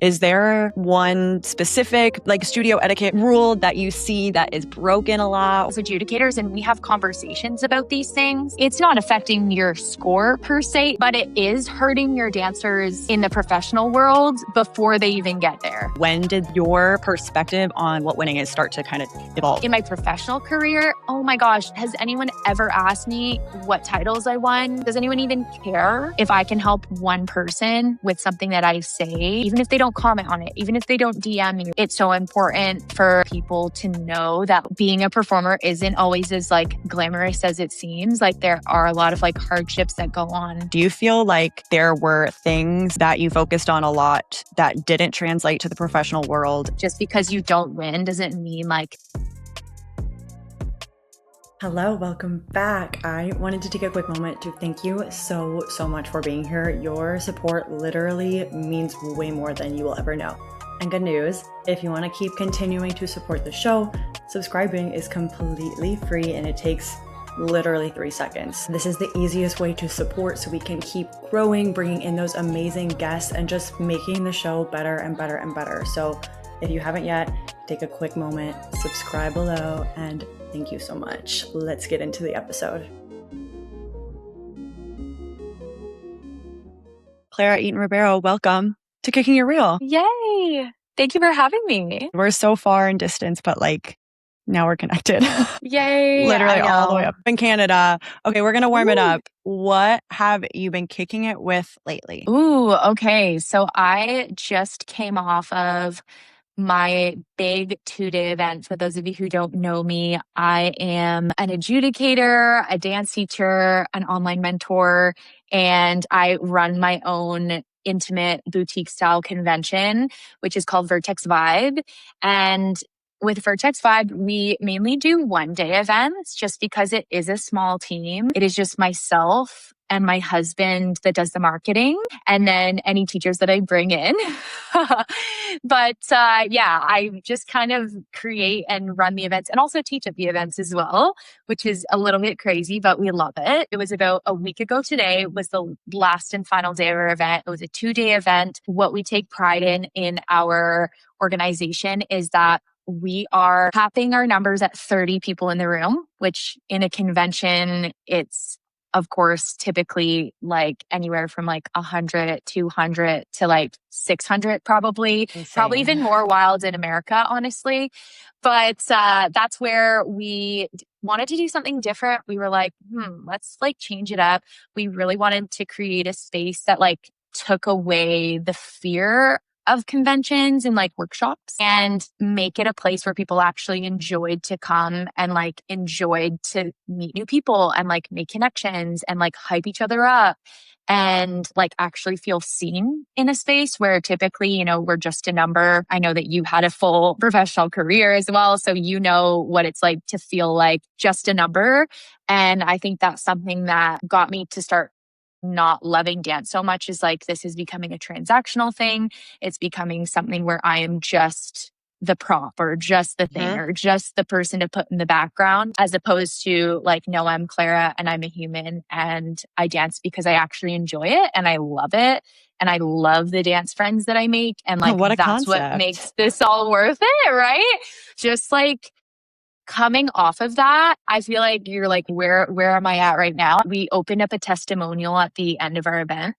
Is there one specific like studio etiquette rule that you see that is broken a lot? As adjudicators, and we have conversations about these things, it's not affecting your score per se, but it is hurting your dancers in the professional world before they even get there. When did your perspective on what winning is start to kind of evolve? In my professional career, oh my gosh, has anyone ever asked me what titles I won? Does anyone even care if I can help one person with something that I say, even if they don't comment on it, even if they don't DM me? It's so important for people to know that being a performer isn't always as like glamorous as it seems. Like there are a lot of like hardships that go on. Do you feel like there were things that you focused on a lot that didn't translate to the professional world? Just because you don't win doesn't mean like... Hello, welcome back. I wanted to take a quick moment to thank you so much for being here. Your support literally means way more than you will ever know. And good news, if you want to keep continuing to support the show, subscribing is completely free and it takes literally 3 seconds. This is the easiest way to support so we can keep growing, bringing in those amazing guests and just making the show better and better and better. So if you haven't yet, take a quick moment, subscribe below, and thank you so much. Let's get into the episode. Clara Eaton Ribeiro, welcome to Kicking Your Reel. Yay! Thank you for having me. We're so far in distance, but like now we're connected. Yay! Literally all the way up in Canada. Okay, we're going to warm it up. What have you been kicking it with lately? Ooh, okay. So I just came off of my big 2-day event. For those of you who don't know me, I am an adjudicator, a dance teacher, an online mentor, and I run my own intimate boutique style convention, which is called Vertex Vibe. And with Vertex Vibe, we mainly do 1-day events just because it is a small team. It is just myself and my husband that does the marketing, and then any teachers that I bring in. But yeah, I just kind of create and run the events and also teach at the events as well, which is a little bit crazy, but we love it. It was about a week ago today was the last and final day of our event. It was a 2-day event. What we take pride in our organization is that we are capping our numbers at 30 people in the room, which in a convention, it's of course, typically like anywhere from like 100, 200 to like 600 probably. Insane. Probably even more wild in America, honestly. But that's where we wanted to do something different. We were like, let's like change it up. We really wanted to create a space that like took away the fear of conventions and like workshops and make it a place where people actually enjoyed to come and like enjoyed to meet new people and like make connections and like hype each other up and like actually feel seen in a space where typically, you know, we're just a number. I know that you had a full professional career as well, so you know what it's like to feel like just a number. And I think that's something that got me to start not loving dance so much, is like this is becoming a transactional thing. It's becoming something where I am just the prop or just the thing or just the person to put in the background, as opposed to like, no, I'm Clara and I'm a human and I dance because I actually enjoy it and I love it. And I love the dance friends that I make. And like, what a that's concept. what makes this all worth it, right? Just like coming off of that, I feel like you're like, where am I at right now? We opened up a testimonial at the end of our event.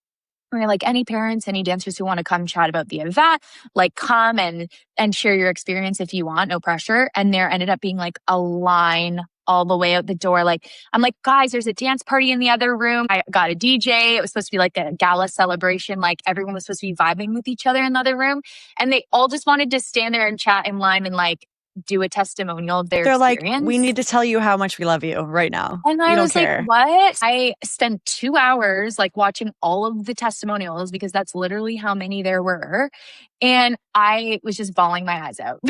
We're like, any parents, any dancers who want to come chat about the event, like come and share your experience if you want, no pressure. And there ended up being like a line all the way out the door. Like, I'm like, guys, there's a dance party in the other room. I got a DJ. It was supposed to be like a gala celebration. Like everyone was supposed to be vibing with each other in the other room. And they all just wanted to stand there and chat in line and like do a testimonial of their experience. Like, we need to tell you how much we love you right now. And I was care. like, what? I spent 2 hours like watching all of the testimonials because that's literally how many there were. And I was just bawling my eyes out.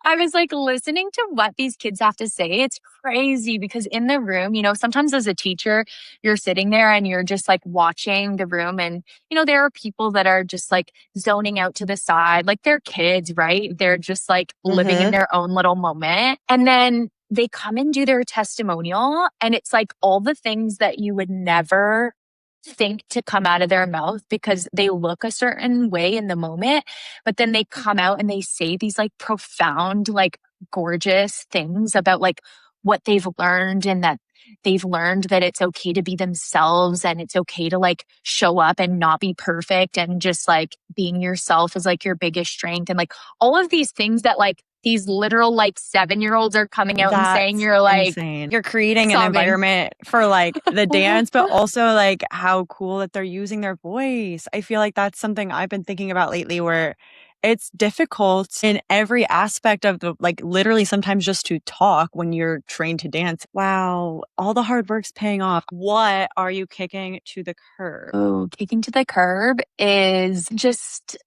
I was like listening to what these kids have to say. It's crazy because in the room, you know, sometimes as a teacher, you're sitting there and you're just like watching the room. And, you know, there are people that are just like zoning out to the side, like they're kids, right? They're just like living in their own little moment. And then they come and do their testimonial. And it's like all the things that you would never think to come out of their mouth because they look a certain way in the moment, but then they come out and they say these like profound, like gorgeous things about like what they've learned, and that they've learned that it's okay to be themselves and it's okay to like show up and not be perfect, and just like being yourself is like your biggest strength, and like all of these things that like these literal like 7-year-olds are coming out and saying. That's You're like insane. You're creating an sobbing. environment for like the dance, but also like how cool that they're using their voice. I feel like that's something I've been thinking about lately, where it's difficult in every aspect of the, like literally sometimes just to talk when you're trained to dance. Wow, all the hard work's paying off. What are you kicking to the curb? Oh, kicking to the curb is just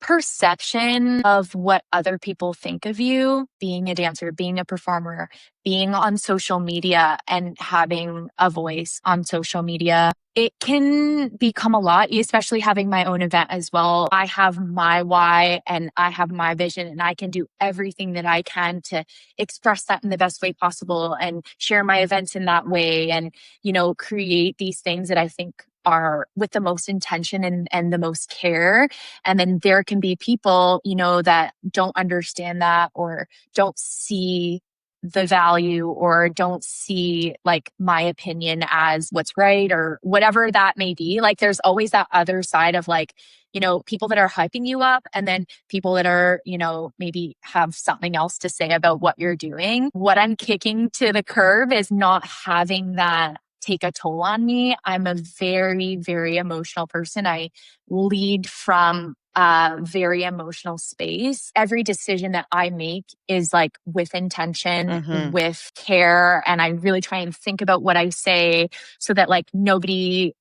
perception of what other people think of you, being a dancer, being a performer, being on social media and having a voice on social media. It can become a lot, especially having my own event as well. I have my why and I have my vision, and I can do everything that I can to express that in the best way possible and share my events in that way, and, you know, create these things that I think are with the most intention and the most care. And then there can be people, you know, that don't understand that, or don't see the value, or don't see like my opinion as what's right, or whatever that may be. Like there's always that other side of like, you know, people that are hyping you up, and then people that are, you know, maybe have something else to say about what you're doing. What I'm kicking to the curb is not having that take a toll on me. I'm a very, very emotional person. I lead from a very emotional space. Every decision that I make is like with intention, with care. And I really try and think about what I say so that like nobody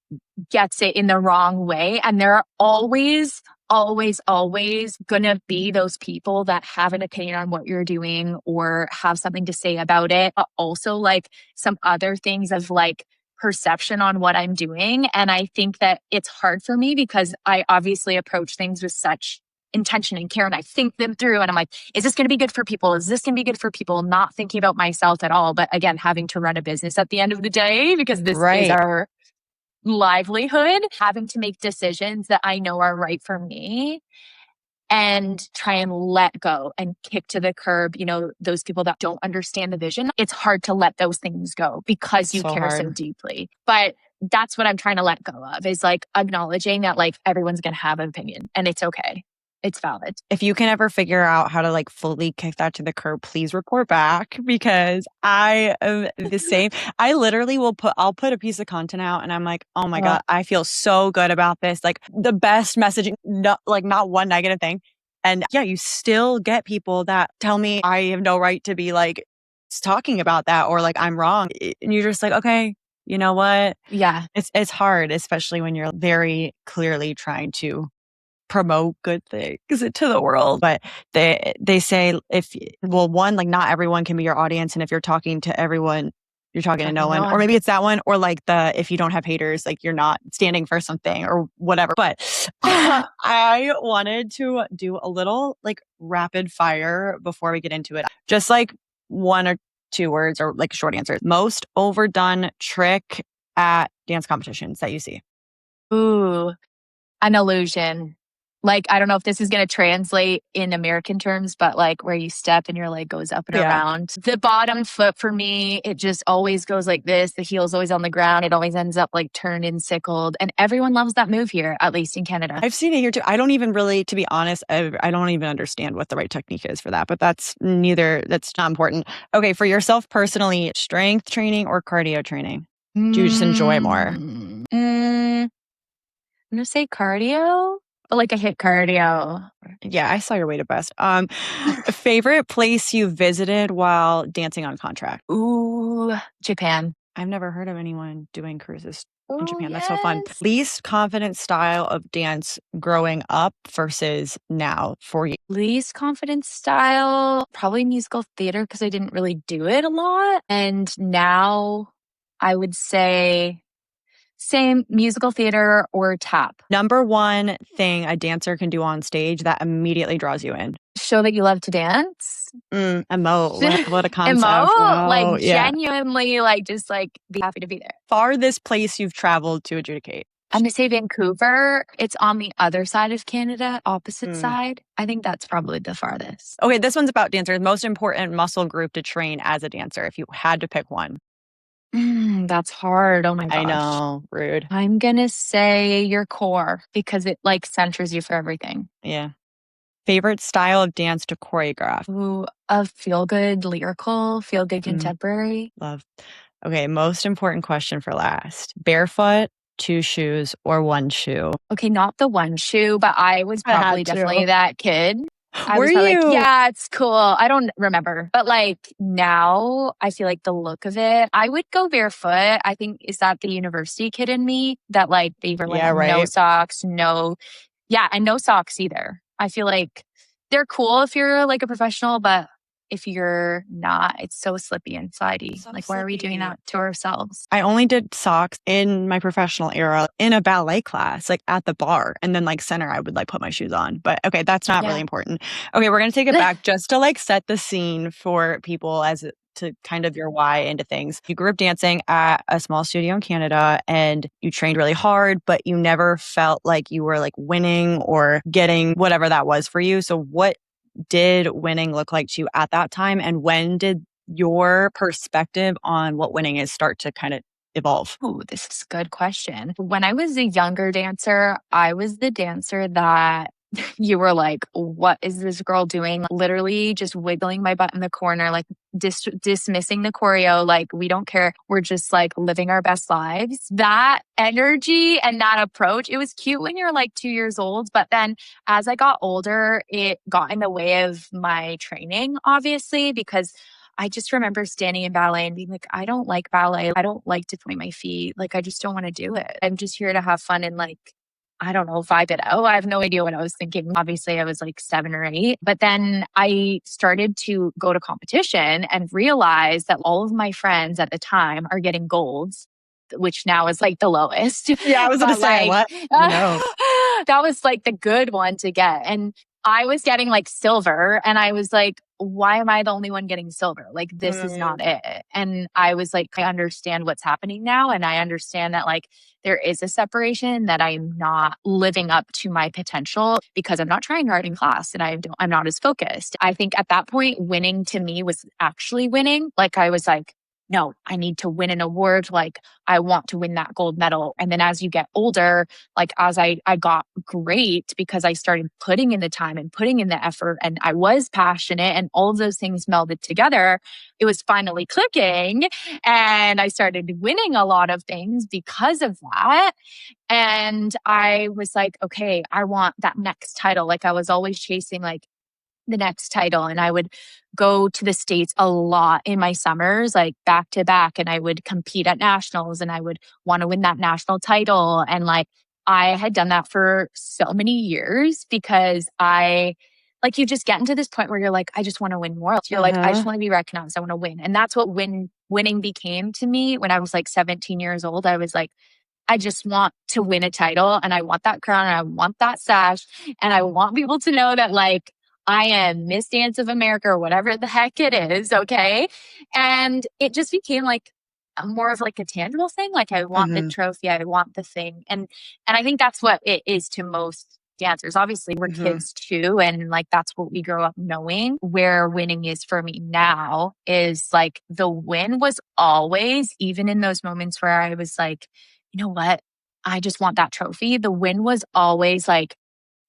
gets it in the wrong way. And there are always gonna be those people that have an opinion on what you're doing or have something to say about it, but also like some other things of like perception on what I'm doing. And I think that it's hard for me because I obviously approach things with such intention and care, and I think them through, and I'm like, is this going to be good for people? Is this going to be good for people? Not thinking about myself at all. But again, having to run a business at the end of the day, because this is our livelihood, having to make decisions that I know are right for me and try and let go and kick to the curb, you know, those people that don't understand the vision. It's hard to let those things go because you care so deeply. But that's what I'm trying to let go of, is like acknowledging that like everyone's going to have an opinion and it's okay. It's valid. If you can ever figure out how to like fully kick that to the curb, please report back, because I am the same. I literally I'll put a piece of content out and I'm like, oh my God, I feel so good about this. Like the best messaging, not one negative thing. And yeah, you still get people that tell me I have no right to be like talking about that, or like I'm wrong. And you're just like, okay, you know what? Yeah. It's hard, especially when you're very clearly trying to promote good things to the world. But they say one, like not everyone can be your audience. And if you're talking to everyone, you're talking to no one. Or maybe it's that one, or like if you don't have haters, like you're not standing for something or whatever. But I wanted to do a little like rapid fire before we get into it. Just like 1 or 2 words or like short answers. Most overdone trick at dance competitions that you see. Ooh, an illusion. Like, I don't know if this is going to translate in American terms, but like where you step and your leg goes up and around. The bottom foot for me, it just always goes like this. The heel's always on the ground. It always ends up like turned and sickled. And everyone loves that move here, at least in Canada. I've seen it here too. I don't even really, to be honest, I don't even understand what the right technique is for that, but that's not important. Okay, for yourself personally, strength training or cardio training? Do you just enjoy more? I'm going to say cardio. But like a hit cardio. Yeah, I saw your way to best. Favorite place you visited while dancing on contract? Ooh, Japan. I've never heard of anyone doing cruises in Japan. That's so fun. Least confident style of dance growing up versus now for you? Least confident style, probably musical theater, because I didn't really do it a lot. And now I would say Same, musical theater or tap. Number one thing a dancer can do on stage that immediately draws you in. Show that you love to dance. Emote. What a concept. Emote, Wow. like Yeah. genuinely, like just like be happy to be there. Farthest place you've traveled to adjudicate. I'm going to say Vancouver. It's on the other side of Canada, opposite side. I think that's probably the farthest. Okay, this one's about dancers. Most important muscle group to train as a dancer, if you had to pick one. That's hard. Oh my gosh. I know. Rude. I'm going to say your core because it like centers you for everything. Yeah. Favorite style of dance to choreograph? Ooh, a feel-good lyrical, feel-good contemporary. Love. Okay, most important question for last. Barefoot, 2 shoes, or 1 shoe? Okay, not the 1 shoe, but I was I had probably to. definitely that kid. I Were was probably you? like, yeah, it's cool. I don't remember. But like now I feel like the look of it, I would go barefoot. I think is that the university kid in me that like they were like Yeah, no right. socks, and no socks either. I feel like they're cool if you're like a professional, but if you're not, it's so slippy and slidey. So like, why are we doing slippy. that to ourselves? I only did socks in my professional era in a ballet class, like at the bar. And then like center, I would like put my shoes on. But okay, that's not really important. Okay, we're going to take it back just to like set the scene for people as to kind of your why into things. You grew up dancing at a small studio in Canada and you trained really hard, but you never felt like you were like winning or getting whatever that was for you. So what did winning look like to you at that time? And when did your perspective on what winning is start to kind of evolve? Oh, this is a good question. When I was a younger dancer, I was the dancer that you were like, what is this girl doing? Literally just wiggling my butt in the corner, like dismissing the choreo. Like, we don't care. We're just like living our best lives. That energy and that approach, it was cute when you're like 2 years old. But then as I got older, it got in the way of my training, obviously, because I just remember standing in ballet and being like, I don't like ballet. I don't like to point my feet. Like, I just don't want to do it. I'm just here to have fun and like, I don't know, vibe it out. I have no idea what I was thinking. Obviously, I was like 7 or 8. But then I started to go to competition and realize that all of my friends at the time are getting golds, which now is like the lowest. Yeah, I was going to say, like, what? No. That was like the good one to get. And I was getting like silver. And I was like, why am I the only one getting silver? Like, this is not it. And I was like, I understand what's happening now. And I understand that like there is a separation, that I'm not living up to my potential because I'm not trying hard in class and I'm not as focused. I think at that point, winning to me was actually winning. Like, I was like, no, I need to win an award. Like, I want to win that gold medal. And then as you get older, like as I got great because I started putting in the time and putting in the effort and I was passionate and all of those things melded together, it was finally clicking. And I started winning a lot of things because of that. And I was like, okay, I want that next title. Like, I was always chasing like the next title. And I would go to the States a lot in my summers, like back to back. And I would compete at nationals and I would want to win that national title. And like, I had done that for so many years because you just get into this point where you're like, I just want to win more. You're like, I just want to be recognized. I want to win. And that's what winning became to me when I was like 17 years old. I was like, I just want to win a title and I want that crown and I want that sash. And I want people to know that like, I am Miss Dance of America or whatever the heck it is. Okay. And it just became like more of like a tangible thing. Like, I want the trophy. I want the thing. And I think that's what it is to most dancers. Obviously we're kids too. And like, that's what we grow up knowing. Where winning is for me now is like the win was always, even in those moments where I was like, you know what? I just want that trophy. The win was always like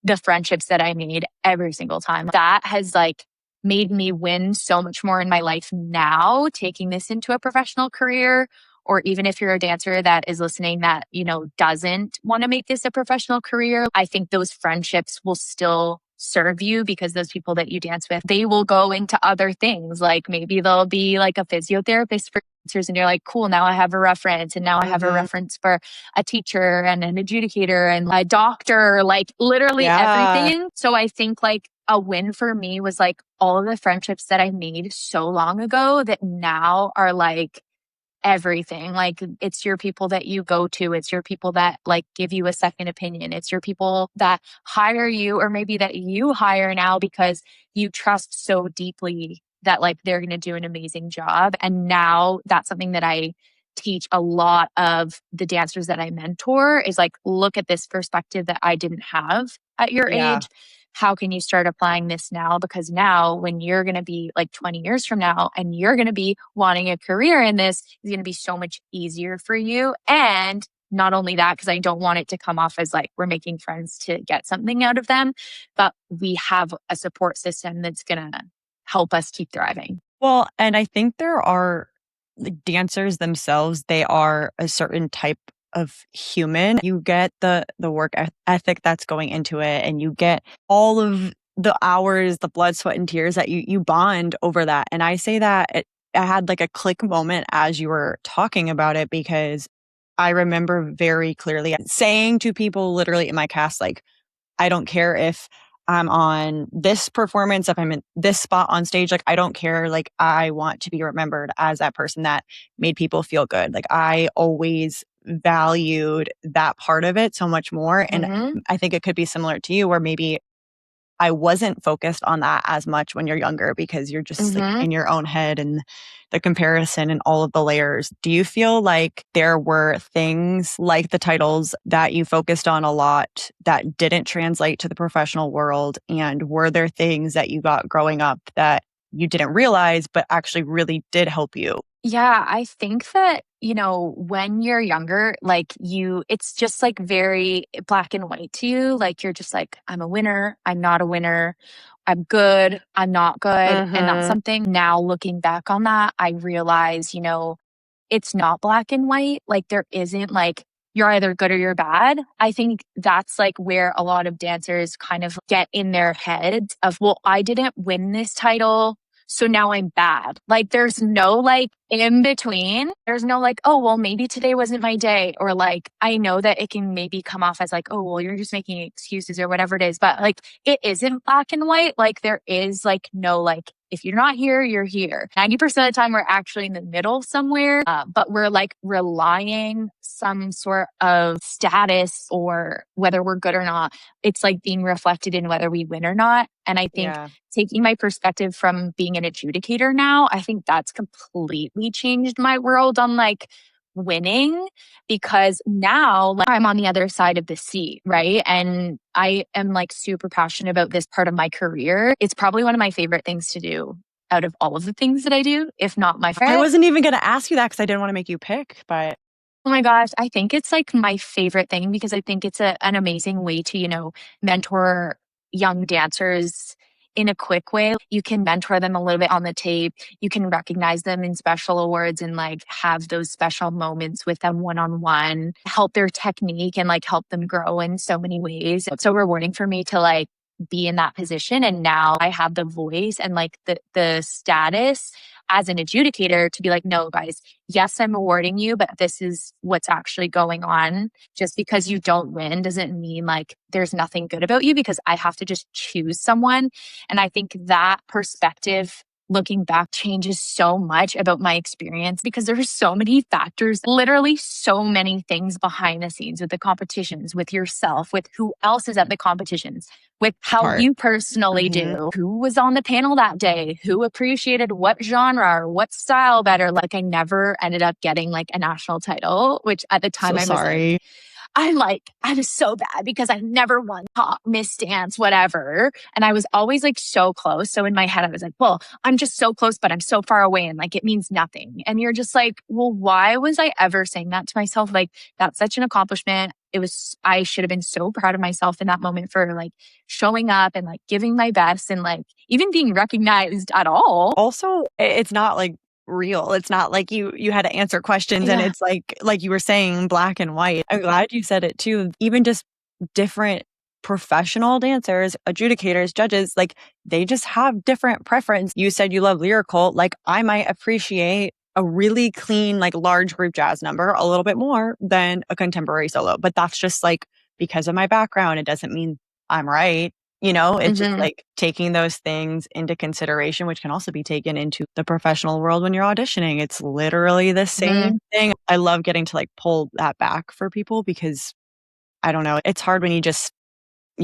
the friendships that I made every single time. That has like made me win so much more in my life now, taking this into a professional career. Or even if you're a dancer that is listening that, you know, doesn't want to make this a professional career, I think those friendships will still serve you because those people that you dance with, they will go into other things. Like maybe they'll be like a physiotherapist for dancers and you're like, cool, now I have a reference. And now I have a reference for a teacher and an adjudicator and a doctor, like literally everything. So I think like a win for me was like all of the friendships that I made so long ago that now are like everything. Like, it's your people that you go to. It's your people that like give you a second opinion. It's your people that hire you, or maybe that you hire now because you trust so deeply that like they're going to do an amazing job. And now that's something that I teach a lot of the dancers that I mentor, is like, look at this perspective that I didn't have at your Yeah. age. How can you start applying this now? Because now when you're going to be like 20 years from now and you're going to be wanting a career in this, it's going to be so much easier for you. And not only that, because I don't want it to come off as like we're making friends to get something out of them, but we have a support system that's going to help us keep thriving. Well, and I think there are like dancers themselves, they are a certain type of human. You get the work ethic that's going into it, and you get all of the hours, the blood, sweat, and tears that you bond over that. And I say that I had like a click moment as you were talking about it, because I remember very clearly saying to people literally in my cast, like, I don't care if I'm on this performance, if I'm in this spot on stage, like, I don't care. Like, I want to be remembered as that person that made people feel good. Like, I always valued that part of it so much more. And I think it could be similar to you, where maybe I wasn't focused on that as much when you're younger, because you're just like in your own head and the comparison and all of the layers. Do you feel like there were things like the titles that you focused on a lot that didn't translate to the professional world? And were there things that you got growing up that you didn't realize, but actually really did help you? Yeah, I think that, when you're younger, like it's just like very black and white to you. Like, you're just like, I'm a winner, I'm not a winner, I'm good, I'm not good. And that's something now looking back on that, I realize, it's not black and white. Like, there isn't like, you're either good or you're bad. I think that's like where a lot of dancers kind of get in their heads of, well, I didn't win this title, so now I'm bad. Like, there's no like in between. There's no like, oh, well, maybe today wasn't my day. Or like, I know that it can maybe come off as like, oh, well, you're just making excuses or whatever it is. But like, it isn't black and white. Like, there is like no like, if you're not here, you're here. 90% of the time, we're actually in the middle somewhere, but we're like relying some sort of status, or whether we're good or not, it's like being reflected in whether we win or not. And I think taking my perspective from being an adjudicator now, I think that's completely changed my world on like winning, because now like, I'm on the other side of the seat, right? And I am like super passionate about this part of my career. It's probably one of my favorite things to do out of all of the things that I do, if not my favorite. I wasn't even going to ask you that because I didn't want to make you pick, but oh my gosh, I think it's like my favorite thing, because I think it's an amazing way to, mentor young dancers in a quick way. You can mentor them a little bit on the tape. You can recognize them in special awards and like have those special moments with them one-on-one, help their technique and like help them grow in so many ways. It's so rewarding for me to like be in that position. And now I have the voice and like the status as an adjudicator to be like, no, guys, yes, I'm awarding you, but this is what's actually going on. Just because you don't win doesn't mean like there's nothing good about you, because I have to just choose someone. And I think that perspective, looking back, changes so much about my experience, because there's so many factors, literally so many things behind the scenes with the competitions, with yourself, with who else is at the competitions, with how you personally do, who was on the panel that day, who appreciated what genre or what style better. Like, I never ended up getting like a national title, which at the time I was so bad because I never won top Miss Dance, whatever. And I was always like so close. So in my head, I was like, well, I'm just so close, but I'm so far away and like, it means nothing. And you're just like, well, why was I ever saying that to myself? Like, that's such an accomplishment. I should have been so proud of myself in that moment for like showing up and like giving my best and like even being recognized at all. Also, it's not like real. It's not like you had to answer questions and it's like you were saying, black and white. I'm glad you said it too. Even just different professional dancers, adjudicators, judges, like they just have different preference. You said you love lyrical. Like, I might appreciate a really clean, like large group jazz number a little bit more than a contemporary solo. But that's just like because of my background. It doesn't mean I'm right. It's just like taking those things into consideration, which can also be taken into the professional world when you're auditioning. It's literally the same thing. I love getting to like pull that back for people because I don't know, it's hard when you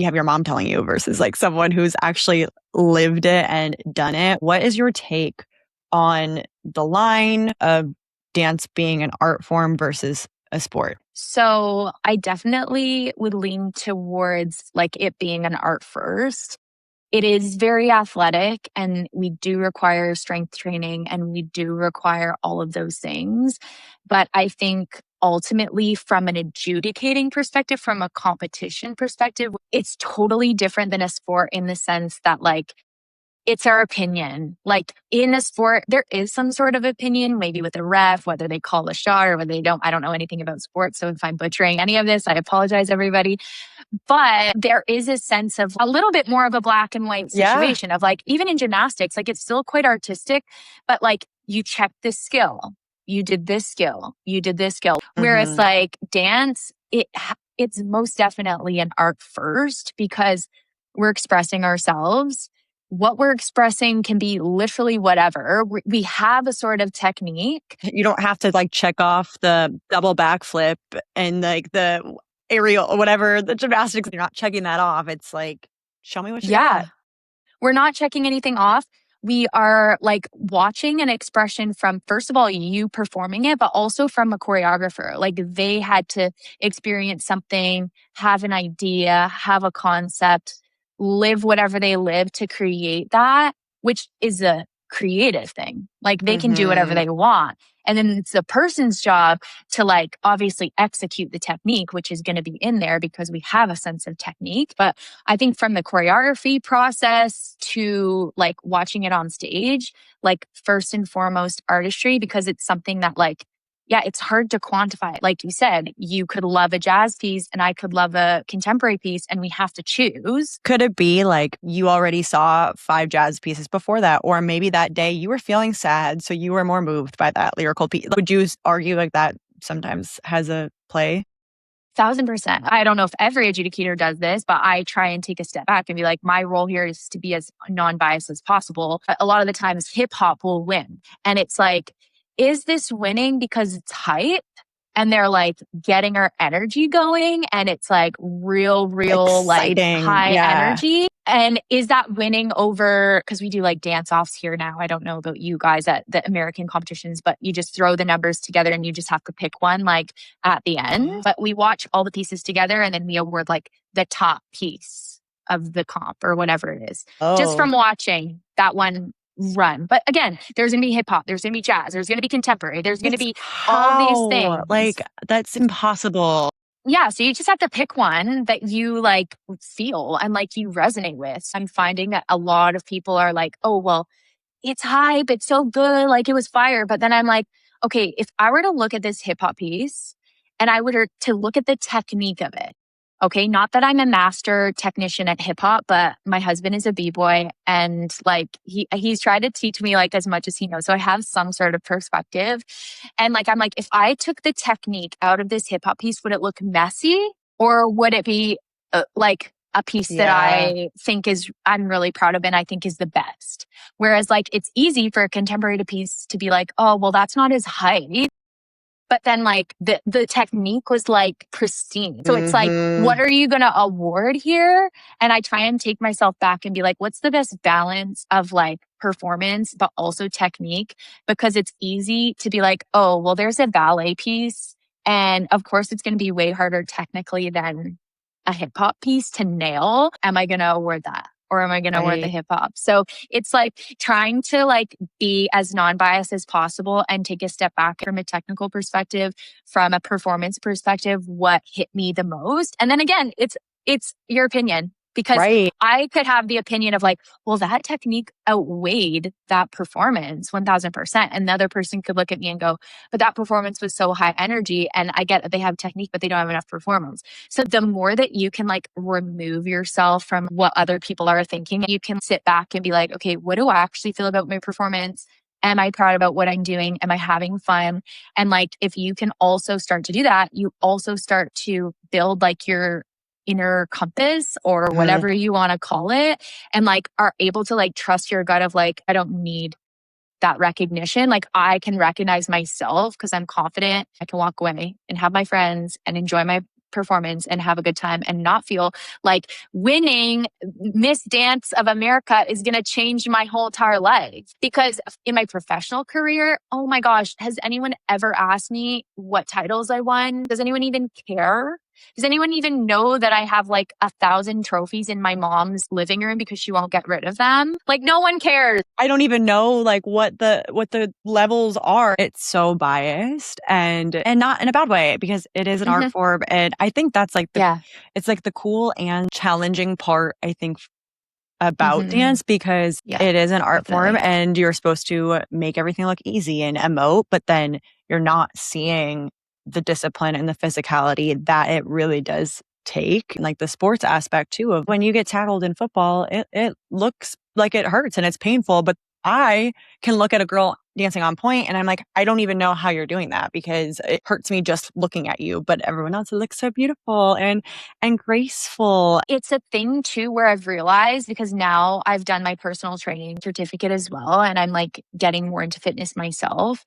have your mom telling you versus like someone who's actually lived it and done it. What is your take on the line of dance being an art form versus a sport? So I definitely would lean towards like it being an art first. It is very athletic and we do require strength training and we do require all of those things. But I think ultimately from an adjudicating perspective, from a competition perspective, it's totally different than a sport in the sense that like it's our opinion. Like in a sport, there is some sort of opinion, maybe with a ref, whether they call a shot or whether they don't. I don't know anything about sports. So if I'm butchering any of this, I apologize, everybody. But there is a sense of a little bit more of a black and white situation of like, even in gymnastics, like it's still quite artistic, but like you check this skill, you did this skill, you did this skill. Whereas like dance, it's most definitely an art first because we're expressing ourselves. What we're expressing can be literally whatever. We have a sort of technique. You don't have to like check off the double backflip and like the aerial or whatever, the gymnastics. You're not checking that off. It's like, show me what you got. We're not checking anything off. We are like watching an expression from, first of all, you performing it, but also from a choreographer. Like they had to experience something, have an idea, have a concept, live whatever they live to create that, which is a creative thing. Like they can do whatever they want. And then it's the person's job to like obviously execute the technique, which is going to be in there because we have a sense of technique. But I think from the choreography process to like watching it on stage, like first and foremost artistry, because it's something that like, yeah, it's hard to quantify. Like you said, you could love a jazz piece and I could love a contemporary piece and we have to choose. Could it be like you already saw 5 jazz pieces before that? Or maybe that day you were feeling sad, so you were more moved by that lyrical piece. Would you argue like that sometimes has a play? 1000%. I don't know if every adjudicator does this, but I try and take a step back and be like, my role here is to be as non-biased as possible. A lot of the times hip hop will win. And it's like, is this winning because it's hype? And they're like getting our energy going and it's like real Exciting. like high energy. And is that winning over, because we do like dance offs here now. I don't know about you guys at the American competitions, but you just throw the numbers together and you just have to pick one like at the end. But we watch all the pieces together and then we award like the top piece of the comp or whatever it is. Just from watching that one run. But again, there's going to be hip hop, there's going to be jazz, there's going to be contemporary, there's going to be all these things. Like that's impossible. Yeah, so you just have to pick one that you like feel and like you resonate with. I'm finding that a lot of people are like, oh, well, it's hype, it's so good, like it was fire. But then I'm like, okay, if I were to look at this hip hop piece and I were to look at the technique of it, okay, not that I'm a master technician at hip hop, but my husband is a b-boy and like he's tried to teach me like as much as he knows. So I have some sort of perspective. And like, I'm like, if I took the technique out of this hip hop piece, would it look messy or would it be like a piece that I think I'm really proud of and I think is the best? Whereas like, it's easy for a contemporary piece to be like, oh, well, that's not as hype. But then like the technique was like pristine. So it's like, what are you going to award here? And I try and take myself back and be like, what's the best balance of like performance, but also technique? Because it's easy to be like, oh, well, there's a ballet piece. And of course, it's going to be way harder technically than a hip hop piece to nail. Am I going to award that? Or am I going to award the hip hop? So it's like trying to like be as non-biased as possible and take a step back from a technical perspective, from a performance perspective, what hit me the most. And then again, it's your opinion. Because I could have the opinion of like, well, that technique outweighed that performance 1000%. And the other person could look at me and go, but that performance was so high energy. And I get that they have technique, but they don't have enough performance. So the more that you can like remove yourself from what other people are thinking, you can sit back and be like, okay, what do I actually feel about my performance? Am I proud about what I'm doing? Am I having fun? And like, if you can also start to do that, you also start to build like your inner compass or whatever you want to call it, and like are able to like trust your gut of like, I don't need that recognition. Like I can recognize myself because I'm confident. I can walk away and have my friends and enjoy my performance and have a good time and not feel like winning Miss Dance of America is going to change my whole entire life. Because in my professional career, oh my gosh, has anyone ever asked me what titles I won? Does anyone even care? Does anyone even know that I have like 1,000 trophies in my mom's living room because she won't get rid of them? Like no one cares. I don't even know like what the levels are. It's so biased and not in a bad way because it is an art form. And I think that's like it's like the cool and challenging part, I think, about dance because it is an art form and you're supposed to make everything look easy and emote, but then you're not seeing the discipline and the physicality that it really does take. Like the sports aspect too of when you get tackled in football, it looks like it hurts and it's painful, but I can look at a girl dancing on point and I'm like, I don't even know how you're doing that because it hurts me just looking at you, but everyone else looks so beautiful and graceful. It's a thing too where I've realized because now I've done my personal training certificate as well and I'm like getting more into fitness myself.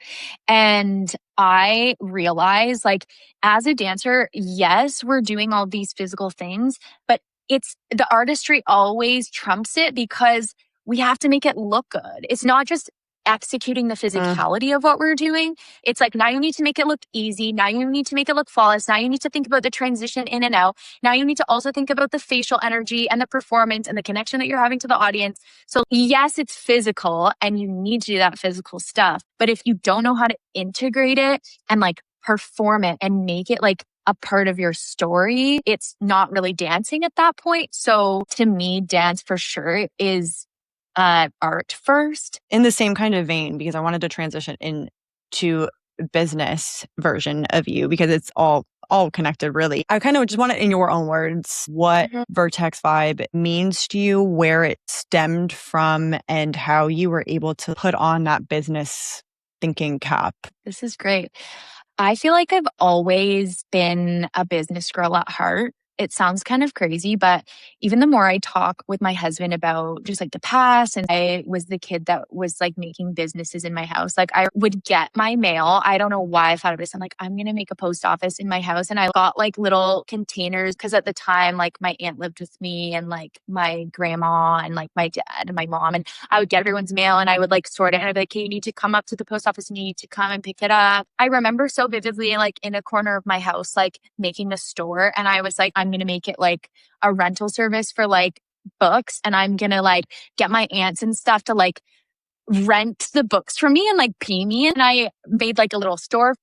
And I realize like as a dancer, yes, we're doing all these physical things, but it's the artistry always trumps it because we have to make it look good. It's not just executing the physicality of what we're doing. It's like now you need to make it look easy. Now you need to make it look flawless. Now you need to think about the transition in and out. Now you need to also think about the facial energy and the performance and the connection that you're having to the audience. So yes, it's physical and you need to do that physical stuff. But if you don't know how to integrate it and like perform it and make it like a part of your story, it's not really dancing at that point. So to me, dance for sure is art first. In the same kind of vein, because I wanted to transition into business version of you because it's all connected really. I kind of just want it in your own words, what Vertex Vibe means to you, where it stemmed from, and how you were able to put on that business thinking cap. This is great. I feel like I've always been a business girl at heart. It sounds kind of crazy, but even the more I talk with my husband about just like the past, and I was the kid that was like making businesses in my house. Like I would get my mail. I don't know why I thought of this. I'm like, I'm going to make a post office in my house. And I got like little containers because at the time, like my aunt lived with me and like my grandma and like my dad and my mom. And I would get everyone's mail and I would like sort it. And I'd be like, hey, you need to come up to the post office and you need to come and pick it up. I remember so vividly, like in a corner of my house, like making a store. And I was like, I'm going to make it like a rental service for like books. And I'm going to like get my aunts and stuff to like rent the books from me and like pay me. And I made like a little storefront.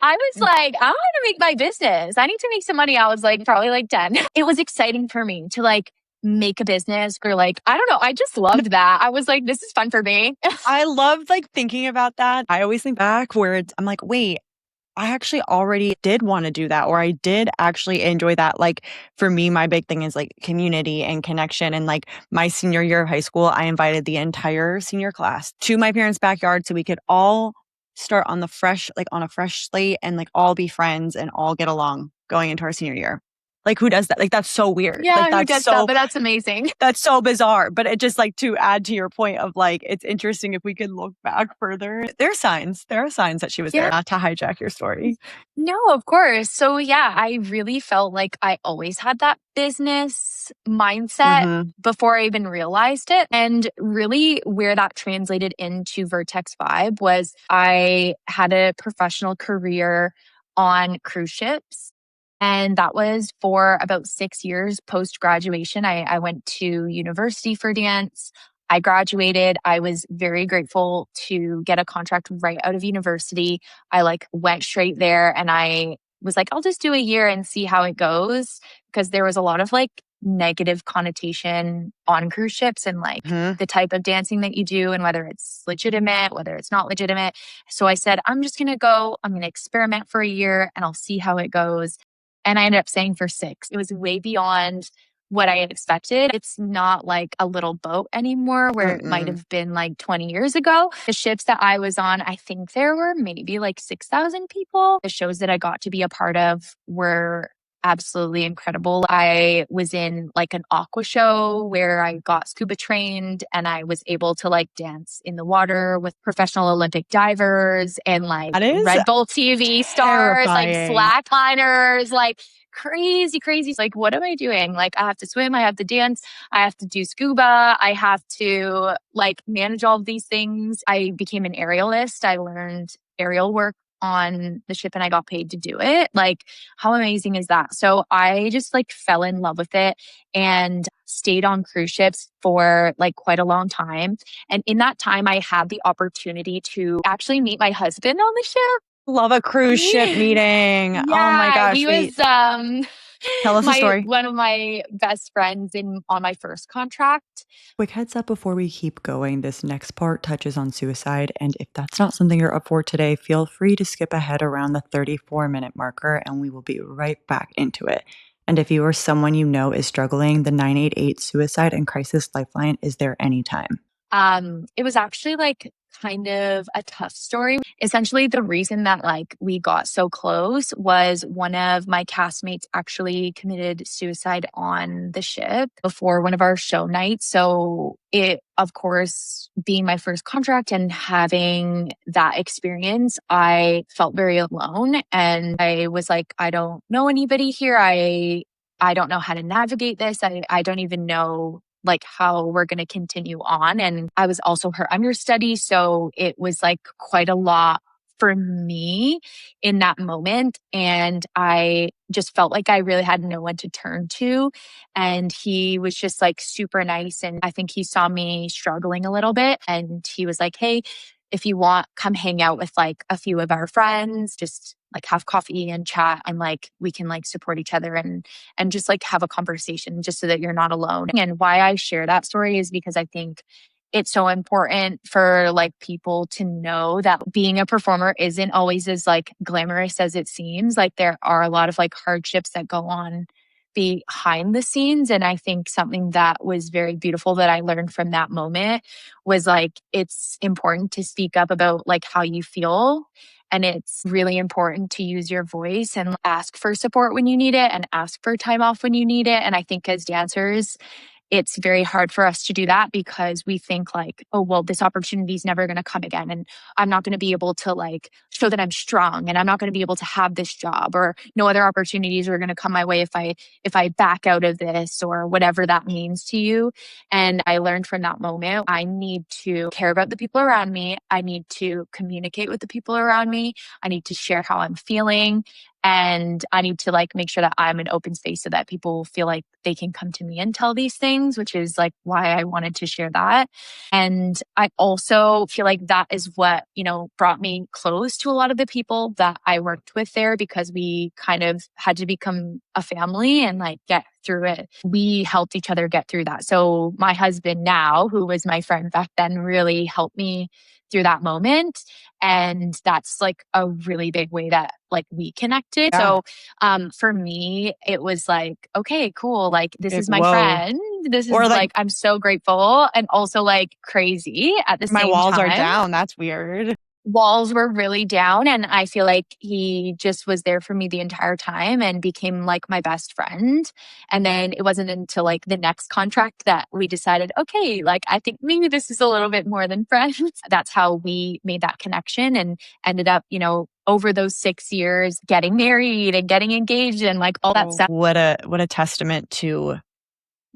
I was like, I want to make my business. I need to make some money. I was like, probably like 10. It was exciting for me to like make a business or like, I don't know. I just loved that. I was like, this is fun for me. I love like thinking about that. I always think back where I'm like, wait, I actually already did want to do that, or I did actually enjoy that. Like for me, my big thing is like community and connection. And like my senior year of high school, I invited the entire senior class to my parents' backyard so we could all start on a fresh slate and like all be friends and all get along going into our senior year. Like who does that? Like that's so weird. Yeah, like, who does that? But that's amazing. That's so bizarre. But it just like to add to your point of like, it's interesting if we could look back further. There are signs that she was there, not to hijack your story. No, of course. So yeah, I really felt like I always had that business mindset before I even realized it. And really where that translated into Vertex Vibe was I had a professional career on cruise ships. And that was for about 6 years post-graduation. I went to university for dance. I graduated. I was very grateful to get a contract right out of university. I like went straight there and I was like, I'll just do a year and see how it goes. Because there was a lot of like negative connotation on cruise ships and like the type of dancing that you do and whether it's legitimate, whether it's not legitimate. So I said, I'm just going to go, I'm going to experiment for a year and I'll see how it goes. And I ended up staying for 6. It was way beyond what I had expected. It's not like a little boat anymore where it might have been like 20 years ago. The ships that I was on, I think there were maybe like 6,000 people. The shows that I got to be a part of were absolutely incredible. I was in like an aqua show where I got scuba trained and I was able to like dance in the water with professional Olympic divers and like That is Red Bull TV stars, like terrifying. slackliners, like crazy, crazy. Like, what am I doing? Like, I have to swim, I have to dance, I have to do scuba, I have to like manage all of these things. I became an aerialist. I learned aerial work on the ship and I got paid to do it. Like, how amazing is that? So I just like fell in love with it and stayed on cruise ships for like quite a long time. And in that time, I had the opportunity to actually meet my husband on the ship. Love a cruise ship meeting. Oh my Yeah, gosh. he was Tell us a story. one of my best friends on my first contract. Quick heads up before we keep going, this next part touches on suicide, and if that's not something you're up for today, feel free to skip ahead around the 34-minute marker and we will be right back into it. And if you or someone you know is struggling, the 988 Suicide and Crisis Lifeline is there anytime. It was actually like kind of a tough story. Essentially, the reason that like we got so close was one of my castmates actually committed suicide on the ship before one of our show nights. So it, of course, being my first contract and having that experience, I felt very alone. And I was like, I don't know anybody here. I don't know how to navigate this. I don't even know like how we're going to continue on. And I was also her understudy. So it was like quite a lot for me in that moment. And I just felt like I really had no one to turn to. And he was just like super nice. And I think he saw me struggling a little bit. And he was like, hey, if you want, come hang out with like a few of our friends, just like have coffee and chat and like we can like support each other and just like have a conversation just so that you're not alone. And why I share that story is because I think it's so important for like people to know that being a performer isn't always as like glamorous as it seems. Like there are a lot of like hardships that go on behind the scenes. And I think something that was very beautiful that I learned from that moment was like, it's important to speak up about like how you feel. And it's really important to use your voice and ask for support when you need it and ask for time off when you need it. And I think as dancers, it's very hard for us to do that because we think like, oh, well, this opportunity is never going to come again. And I'm not going to be able to like show that I'm strong and I'm not going to be able to have this job or no other opportunities are going to come my way if I back out of this or whatever that means to you. And I learned from that moment, I need to care about the people around me. I need to communicate with the people around me. I need to share how I'm feeling. And I need to like make sure that I'm an open space so that people feel like they can come to me and tell these things, which is like why I wanted to share that. And I also feel like that is what, you know, brought me close to a lot of the people that I worked with there because we kind of had to become a family and like get through it. We helped each other get through that. So my husband now, who was my friend back then, really helped me through that moment. And that's like a really big way that like we connected. Yeah. So for me, it was like, okay, cool. Like this Like, is my whoa. friend. This is Or, like, I'm so grateful and also like crazy at the same my time. walls are down. That's weird. Walls were really down and I feel like he just was there for me the entire time and became like my best friend. And then it wasn't until like the next contract that we decided, okay, like I think maybe this is a little bit more than friends. That's how we made that connection and ended up, you know, over those 6 years getting married and getting engaged and like all that stuff. What a testament to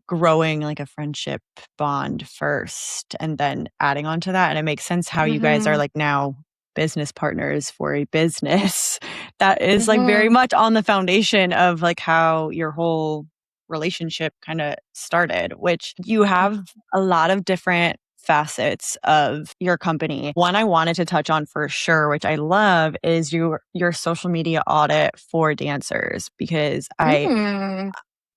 growing like a friendship bond first and then adding on to that. And it makes sense how you guys are like now business partners for a business that is like very much on the foundation of like how your whole relationship kind of started, which you have a lot of different facets of your company. One I wanted to touch on for sure, which I love, is your social media audit for dancers, because I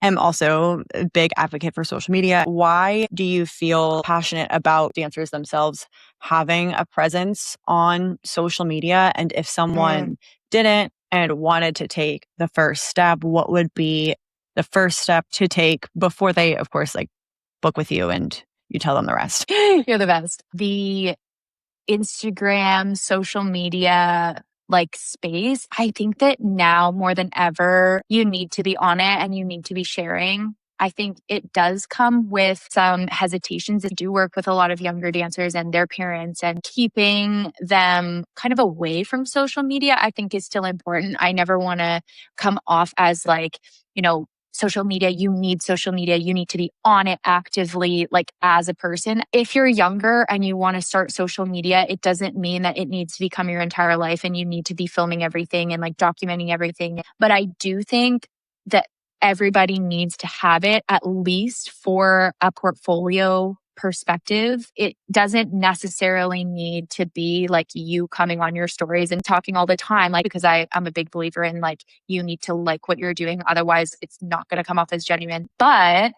am also a big advocate for social media. Why do you feel passionate about dancers themselves having a presence on social media? And if someone didn't and wanted to take the first step, what would be the first step to take before they, of course, like book with you and you tell them the rest? You're the best. The Instagram, social media like space. I think that now more than ever, you need to be on it and you need to be sharing. I think it does come with some hesitations. I do work with a lot of younger dancers and their parents, and keeping them kind of away from social media, I think is still important. I never want to come off as like, social media, you need social media. You need to be on it actively, like as a person. If you're younger and you want to start social media, it doesn't mean that it needs to become your entire life and you need to be filming everything and like documenting everything. But I do think that everybody needs to have it, at least for a portfolio perspective. It doesn't necessarily need to be like you coming on your stories and talking all the time, like, because I'm a big believer in like, you need to like what you're doing. Otherwise, it's not going to come off as genuine. But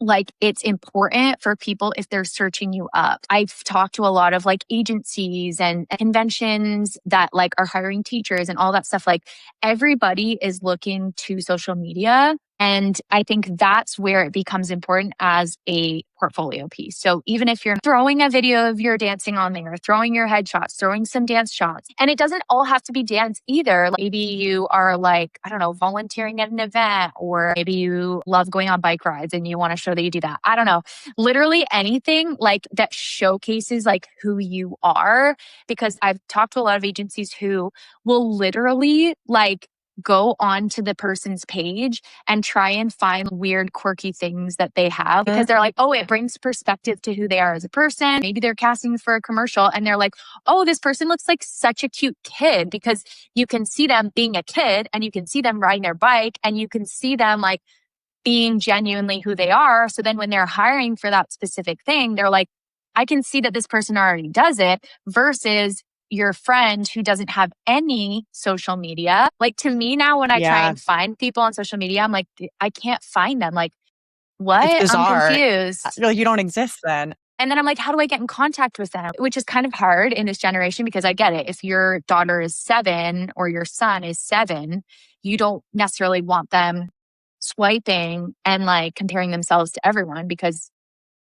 like, it's important for people if they're searching you up. I've talked to a lot of like agencies and conventions that like are hiring teachers and all that stuff. Like, everybody is looking to social media. And I think that's where it becomes important as a portfolio piece. So even if you're throwing a video of your dancing on there, throwing your headshots, throwing some dance shots, and it doesn't all have to be dance either. Like, maybe you are like, I don't know, volunteering at an event, or maybe you love going on bike rides and you want to show that you do that. I don't know. Literally anything like that showcases like who you are, because I've talked to a lot of agencies who will literally like go onto the person's page and try and find weird, quirky things that they have, because they're like, oh, it brings perspective to who they are as a person. Maybe they're casting for a commercial and they're like, oh, this person looks like such a cute kid, because you can see them being a kid and you can see them riding their bike and you can see them like being genuinely who they are. So then when they're hiring for that specific thing, they're like, I can see that this person already does it, versus your friend who doesn't have any social media. Like, to me now, when I try and find people on social media, I'm like, I can't find them. Like, what? It's bizarre. I'm confused. Like, you don't exist then. And then I'm like, how do I get in contact with them? Which is kind of hard in this generation, because I get it. If your daughter is 7 or your son is 7, you don't necessarily want them swiping and like comparing themselves to everyone, because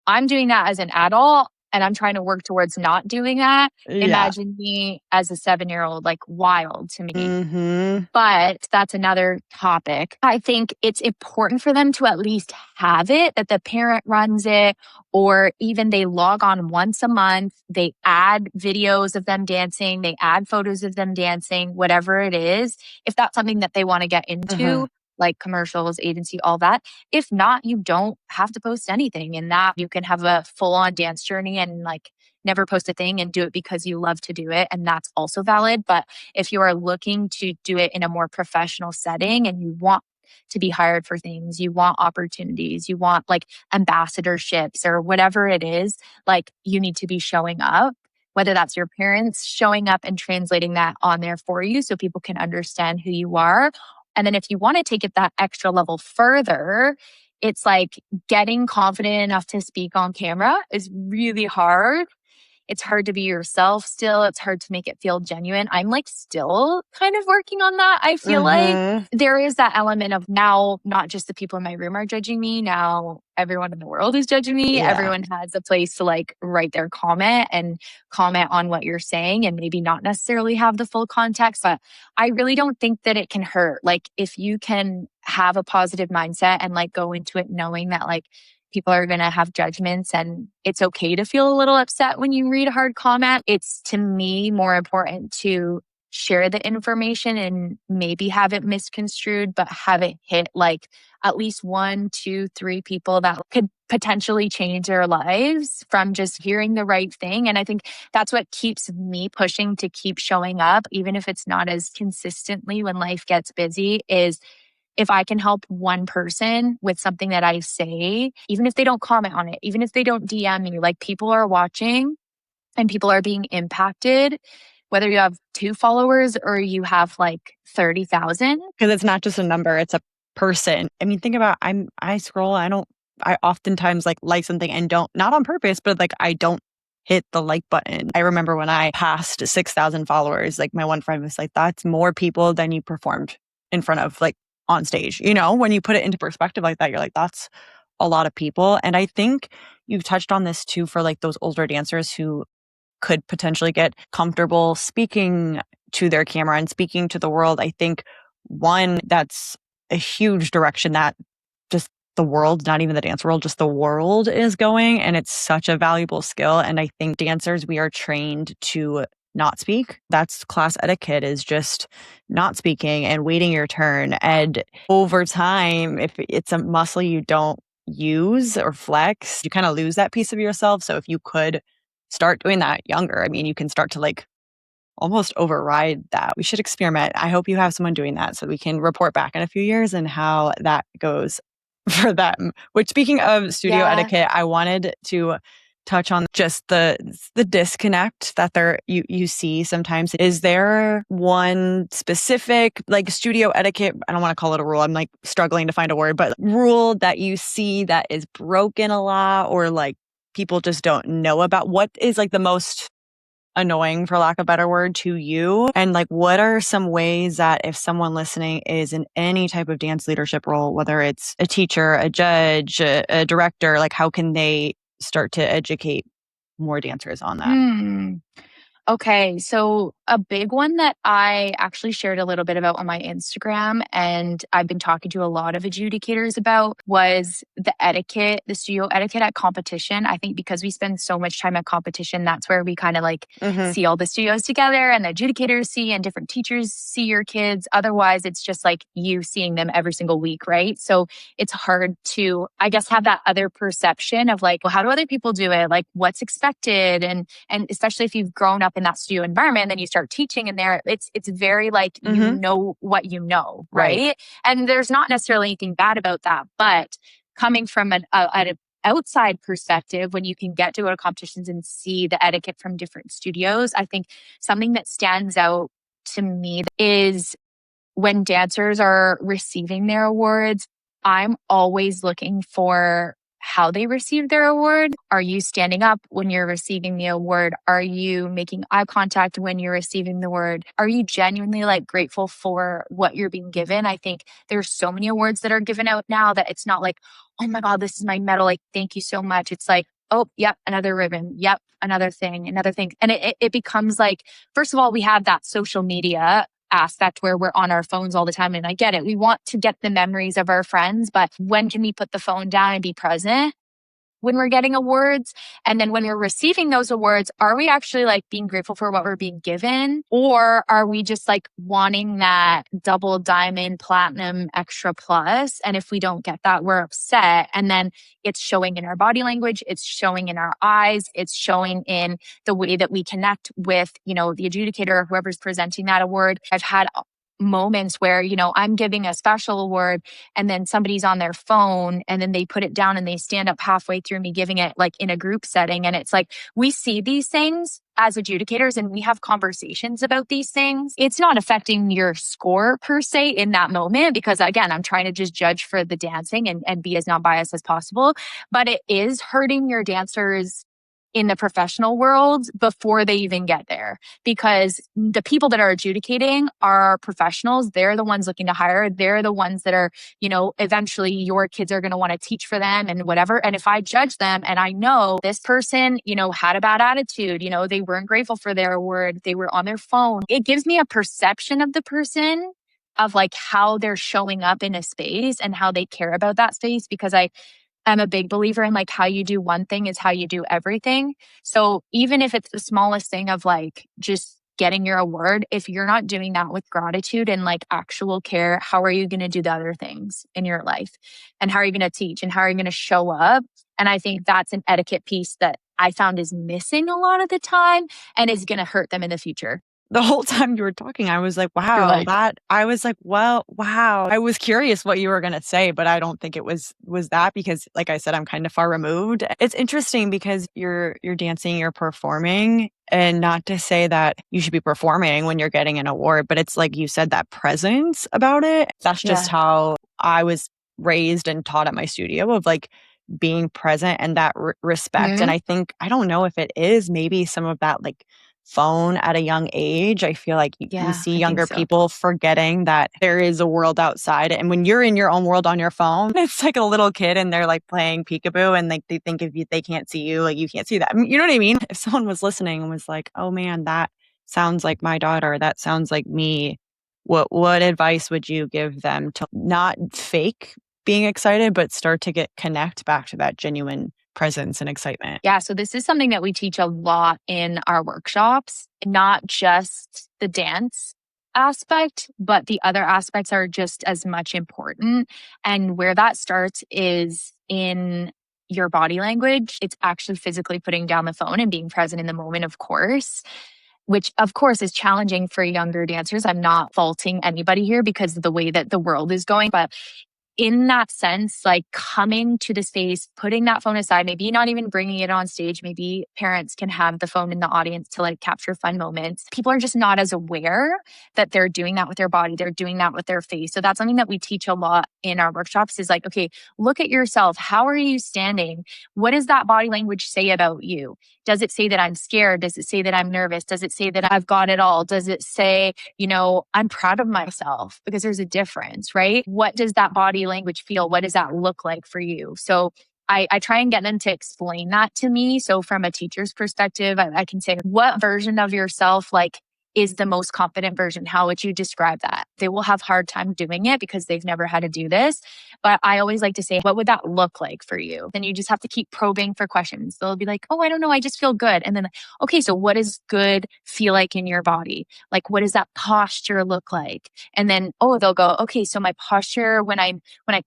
I'm doing that as an adult and I'm trying to work towards not doing that. Yeah. Imagine me as a 7-year-old, like, wild to me. Mm-hmm. But that's another topic. I think it's important for them to at least have it, that the parent runs it, or even they log on once a month. They add videos of them dancing. They add photos of them dancing, whatever it is. If that's something that they want to get into, like commercials, agency, all that. If not, you don't have to post anything, and that you can have a full-on dance journey and like never post a thing and do it because you love to do it. And that's also valid. But if you are looking to do it in a more professional setting and you want to be hired for things, you want opportunities, you want like ambassadorships or whatever it is, like, you need to be showing up. Whether that's your parents showing up and translating that on there for you so people can understand who you are. And then if you want to take it that extra level further, it's like getting confident enough to speak on camera is really hard. It's hard to be yourself still. It's hard to make it feel genuine. I'm like still kind of working on that. I feel like there is that element of now, not just the people in my room are judging me. Now everyone in the world is judging me. Yeah. Everyone has a place to like write their comment and comment on what you're saying and maybe not necessarily have the full context. But I really don't think that it can hurt. Like, if you can have a positive mindset and like go into it knowing that like people are going to have judgments and it's okay to feel a little upset when you read a hard comment. It's, to me, more important to share the information and maybe have it misconstrued, but have it hit like at least 1, 2, 3 people that could potentially change their lives from just hearing the right thing. And I think that's what keeps me pushing to keep showing up, even if it's not as consistently when life gets busy, is if I can help one person with something that I say, even if they don't comment on it, even if they don't DM me, like, people are watching and people are being impacted, whether you have 2 followers or you have like 30,000. Because it's not just a number, it's a person. I mean, think about, I scroll, I oftentimes like something and don't, not on purpose, but like I don't hit the like button. I remember when I passed 6,000 followers, like my one friend was like, that's more people than you performed in front of, like, on stage. You know, when you put it into perspective like that, you're like, that's a lot of people. And I think you've touched on this too for like those older dancers who could potentially get comfortable speaking to their camera and speaking to the world. I think one, that's a huge direction that just the world, not even the dance world, just the world is going. And it's such a valuable skill. And I think dancers, we are trained to not speak. That's class etiquette, is just not speaking and waiting your turn. And over time, if it's a muscle you don't use or flex, you kind of lose that piece of yourself. So if you could start doing that younger, I mean, you can start to like almost override that. We should experiment. I hope you have someone doing that so we can report back in a few years and how that goes for them. Which, speaking of studio etiquette, I wanted to touch on just the disconnect that you see sometimes. Is there one specific like studio etiquette, I don't want to call it a rule, I'm like struggling to find a word, but rule that you see that is broken a lot, or like people just don't know about? What is like the most annoying, for lack of a better word, to you? And like, what are some ways that if someone listening is in any type of dance leadership role, whether it's a teacher, a judge, a director, like how can they start to educate more dancers on that? Okay, so a big one that I actually shared a little bit about on my Instagram, and I've been talking to a lot of adjudicators about, was the etiquette, the studio etiquette at competition. I think because we spend so much time at competition, that's where we kind of like see all the studios together and the adjudicators see and different teachers see your kids. Otherwise, it's just like you seeing them every single week, right? So it's hard to, I guess, have that other perception of like, well, how do other people do it? Like what's expected? And especially if you've grown up in that studio environment, then you start teaching in there. It's very like, you know what you know, right? And there's not necessarily anything bad about that, but coming from an outside perspective, when you can get to go to competitions and see the etiquette from different studios, I think something that stands out to me is when dancers are receiving their awards, I'm always looking for how they received their award. Are you standing up when you're receiving the award? Are you making eye contact when you're receiving the award? Are you genuinely like grateful for what you're being given? I think there's so many awards that are given out now that it's not like, oh my God, this is my medal. Like, thank you so much. It's like, oh, yep, another ribbon. Yep, another thing, another thing. And it becomes like, first of all, we have that social media aspect where we're on our phones all the time. And I get it. We want to get the memories of our friends, but when can we put the phone down and be present when we're getting awards? And then when we're receiving those awards, are we actually like being grateful for what we're being given? Or are we just like wanting that double diamond, platinum, extra plus? And if we don't get that, we're upset. And then it's showing in our body language. It's showing in our eyes. It's showing in the way that we connect with, the adjudicator or whoever's presenting that award. I've had moments where, I'm giving a special award and then somebody's on their phone and then they put it down and they stand up halfway through me giving it like in a group setting. And it's like, we see these things as adjudicators and we have conversations about these things. It's not affecting your score per se in that moment, because again, I'm trying to just judge for the dancing and be as non-biased as possible, but it is hurting your dancers in the professional world before they even get there, because the people that are adjudicating are professionals. They're the ones looking to hire. They're the ones that are, eventually your kids are going to want to teach for them and whatever. And if I judge them and I know this person, had a bad attitude, they weren't grateful for their award, they were on their phone, it gives me a perception of the person of like how they're showing up in a space and how they care about that space, because I'm a big believer in like how you do one thing is how you do everything. So even if it's the smallest thing of like just getting your award, if you're not doing that with gratitude and like actual care, how are you going to do the other things in your life? And how are you going to teach? And how are you going to show up? And I think that's an etiquette piece that I found is missing a lot of the time and is going to hurt them in the future. The whole time you were talking, I was like, wow, I was like, well, wow. I was curious what you were going to say, but I don't think it was that, because like I said, I'm kind of far removed. It's interesting because you're dancing, you're performing, and not to say that you should be performing when you're getting an award, but it's like you said, that presence about it. That's just how I was raised and taught at my studio, of like being present and that respect. And I think, I don't know if it is maybe some of that like phone at a young age. I feel like you see younger people forgetting that there is a world outside. And when you're in your own world on your phone, it's like a little kid and they're like playing peekaboo and like they think if they can't see you, like you can't see that. I mean, you know what I mean? If someone was listening and was like, oh man, that sounds like my daughter, that sounds like me. What advice would you give them to not fake being excited, but start to connect back to that genuine presence and excitement? Yeah. So this is something that we teach a lot in our workshops, not just the dance aspect, but the other aspects are just as much important. And where that starts is in your body language. It's actually physically putting down the phone and being present in the moment, of course, which of course is challenging for younger dancers. I'm not faulting anybody here because of the way that the world is going, but in that sense, like coming to the space, putting that phone aside, maybe not even bringing it on stage. Maybe parents can have the phone in the audience to like capture fun moments. People are just not as aware that they're doing that with their body. They're doing that with their face. So that's something that we teach a lot in our workshops is like, okay, look at yourself. How are you standing? What does that body language say about you? Does it say that I'm scared? Does it say that I'm nervous? Does it say that I've got it all? Does it say, I'm proud of myself? Because there's a difference, right? What does that body language feel? What does that look like for you? So I try and get them to explain that to me. So from a teacher's perspective, I can say, what version of yourself is the most confident version? How would you describe that? They will have a hard time doing it because they've never had to do this. But I always like to say, what would that look like for you? Then you just have to keep probing for questions. They'll be like, oh, I don't know. I just feel good. And then, okay, so what does good feel like in your body? Like, what does that posture look like? And then, they'll go, okay, so my posture when I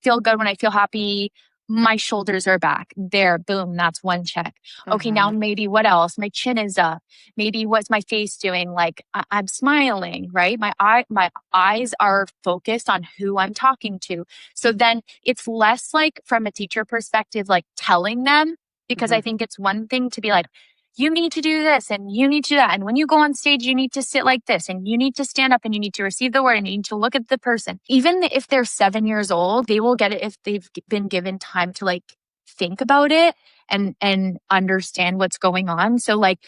feel good, when I feel happy, my shoulders are back. There, boom, that's one check. Okay, now maybe what else? My chin is up. Maybe what's my face doing? Like I'm smiling, right? My eyes are focused on who I'm talking to. So then it's less like from a teacher perspective, like telling them, because I think it's one thing to be like, you need to do this and you need to do that. And when you go on stage, you need to sit like this and you need to stand up and you need to receive the word and you need to look at the person. Even if they're 7 years old, they will get it if they've been given time to like think about it and understand what's going on. So like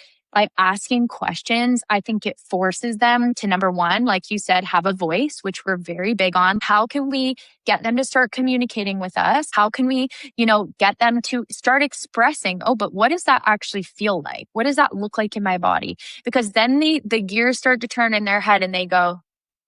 asking questions, I think it forces them to, number one, like you said, have a voice, which we're very big on. How can we get them to start communicating with us? How can we, get them to start expressing, but what does that actually feel like? What does that look like in my body? Because then the gears start to turn in their head and they go,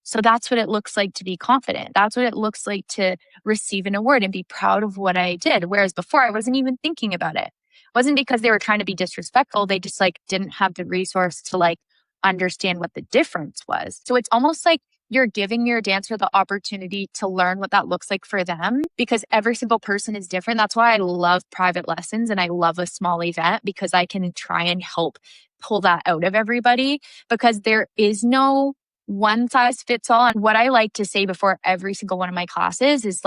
so that's what it looks like to be confident. That's what it looks like to receive an award and be proud of what I did. Whereas before I wasn't even thinking about it. Wasn't because they were trying to be disrespectful. They just didn't have the resource to understand what the difference was. So it's almost like you're giving your dancer the opportunity to learn what that looks like for them because every single person is different. That's why I love private lessons and I love a small event because I can try and help pull that out of everybody because there is no one size fits all. And what I like to say before every single one of my classes is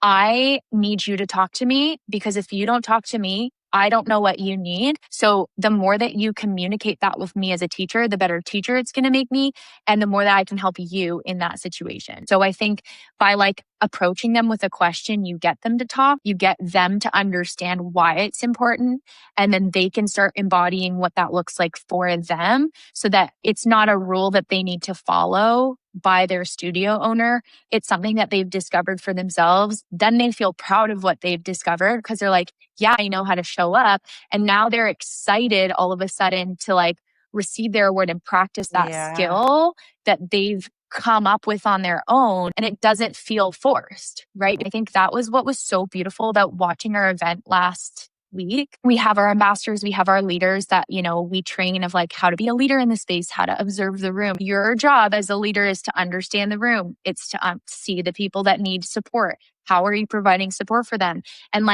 I need you to talk to me because if you don't talk to me, I don't know what you need. So the more that you communicate that with me as a teacher, the better teacher it's going to make me. And the more that I can help you in that situation. So I think by approaching them with a question, you get them to talk, you get them to understand why it's important. And then they can start embodying what that looks like for them so that it's not a rule that they need to follow by their studio owner. It's something that they've discovered for themselves. Then they feel proud of what they've discovered because they're like, yeah, I know how to show up. And now they're excited all of a sudden to receive their award and practice that skill that they've come up with on their own. And it doesn't feel forced, right? I think that was what was so beautiful about watching our event last week. We have our ambassadors, we have our leaders that, we train of how to be a leader in the space, how to observe the room. Your job as a leader is to understand the room. It's to see the people that need support. How are you providing support for them? And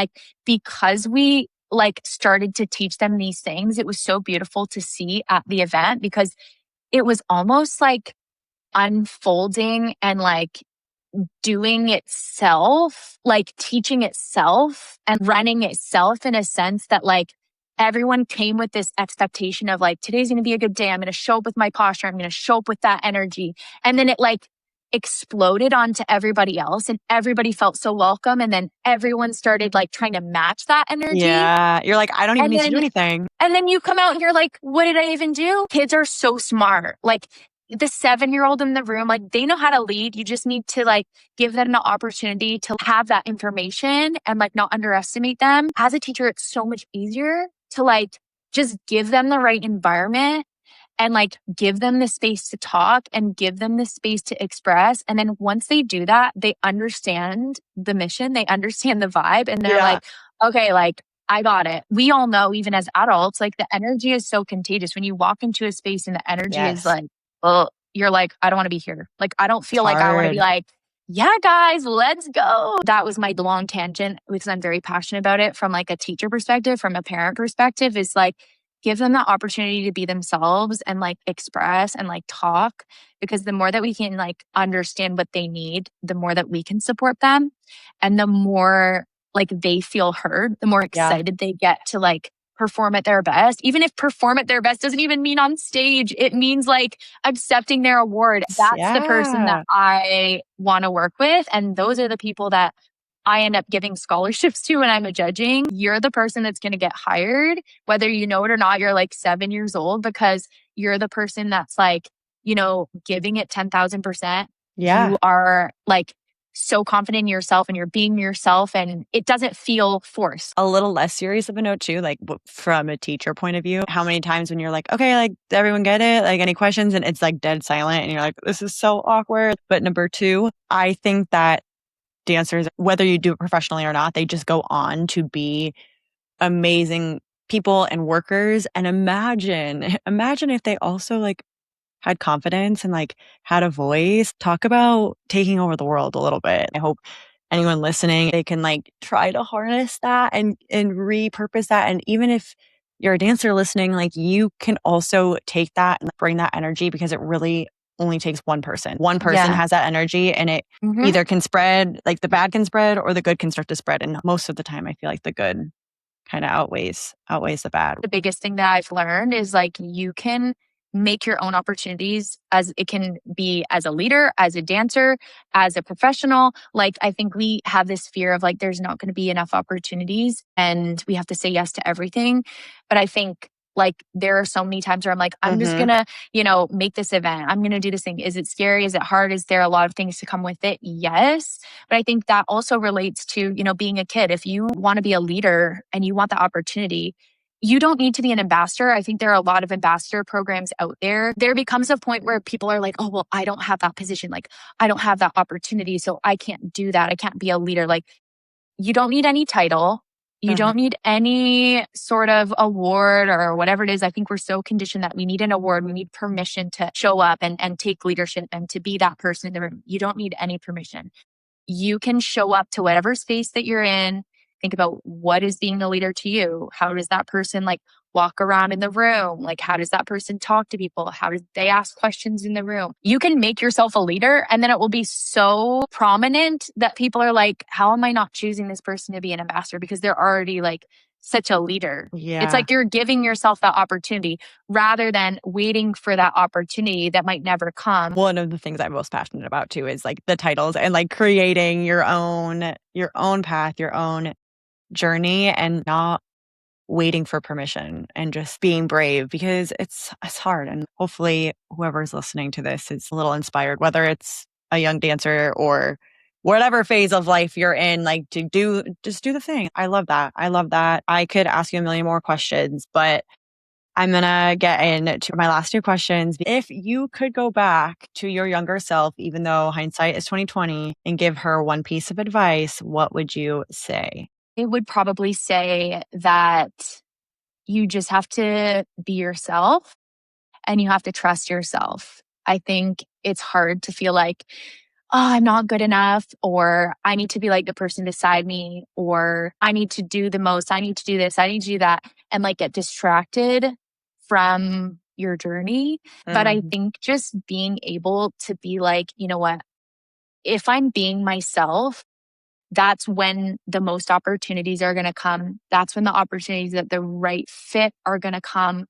because we started to teach them these things, it was so beautiful to see at the event because it was almost unfolding and doing itself, teaching itself and running itself in a sense that everyone came with this expectation of today's going to be a good day. I'm going to show up with my posture. I'm going to show up with that energy. And then it exploded onto everybody else and everybody felt so welcome. And then everyone started trying to match that energy. Yeah. You're I don't even need to do anything. And then you come out and you're what did I even do? Kids are so smart. The 7-year-old in the room, they know how to lead. You just need to give them the opportunity to have that information and not underestimate them. As a teacher, it's so much easier to just give them the right environment and like give them the space to talk and give them the space to express. And then once they do that, they understand the mission, they understand the vibe, and they're like, okay, like I got it. We all know, even as adults, like the energy is so contagious. When you walk into a space and the energy is like, well, you're like, I don't want to be here. Like, I don't feel like I want to be like, yeah, guys, let's go. That was my long tangent because I'm very passionate about it from like a teacher perspective, from a parent perspective, is like, give them the opportunity to be themselves and like express and like talk, because the more that we can like understand what they need, the more that we can support them, and the more like they feel heard, the more excited they get to like perform at their best. Even if perform at their best doesn't even mean on stage, it means like accepting their award. That's the person that I want to work with. And those are the people that I end up giving scholarships to when I'm judging. You're the person that's going to get hired, whether you know it or not. You're like 7 years old because you're the person that's like, you know, giving it 10,000%. You are like so confident in yourself and you're being yourself and it doesn't feel forced. A little less serious of a note too, like from a teacher point of view, how many times when you're like, okay, like everyone get it? Like any questions? And it's like dead silent and you're like, this is so awkward. But number two, I think that dancers, whether you do it professionally or not, they just go on to be amazing people and workers. And imagine if they also like had confidence and like had a voice. Talk about taking over the world a little bit. I hope anyone listening, they can like try to harness that and repurpose that. And even if you're a dancer listening, like you can also take that and bring that energy, because it really only takes one person. One person has that energy, and it either can spread, like the bad can spread or the good can start to spread. And most of the time I feel like the good kind of outweighs the bad. The biggest thing that I've learned is like you can make your own opportunities, as it can be as a leader, as a dancer, as a professional. Like I think we have this fear of like there's not going to be enough opportunities and we have to say yes to everything. But I think like there are so many times where I'm like, I'm just going to, you know, make this event. I'm going to do this thing. Is it scary? Is it hard? Is there a lot of things to come with it? Yes. But I think that also relates to, you know, being a kid. If you want to be a leader and you want the opportunity, you don't need to be an ambassador. I think there are a lot of ambassador programs out there. There becomes a point where people are like, oh, well, I don't have that position. Like, I don't have that opportunity. So I can't do that. I can't be a leader. Like, you don't need any title. You don't need any sort of award or whatever it is. I think we're so conditioned that we need an award. We need permission to show up and take leadership and to be that person in the room. You don't need any permission. You can show up to whatever space that you're in. Think about what is being a leader to you. How does that person like walk around in the room? Like, how does that person talk to people? How do they ask questions in the room? You can make yourself a leader, and then it will be so prominent that people are like, how am I not choosing this person to be an ambassador? Because they're already like such a leader. It's like you're giving yourself that opportunity rather than waiting for that opportunity that might never come. One of the things I'm most passionate about too is like the titles and like creating your own path, your own journey, and not waiting for permission and just being brave, because it's hard. And hopefully whoever's listening to this is a little inspired, whether it's a young dancer or whatever phase of life you're in, like to just do the thing. I love that. I could ask you a million more questions, but I'm going to get into my last two questions. If you could go back to your younger self, even though hindsight is 2020, and give her one piece of advice, what would you say? I would probably say that you just have to be yourself and you have to trust yourself. I think it's hard to feel like, oh, I'm not good enough, or I need to be like the person beside me, or I need to do the most, I need to do this, I need to do that, and like get distracted from your journey. But I think just being able to be like, you know what, if I'm being myself, that's when the most opportunities are going to come. That's when the opportunities that the right fit are going to come.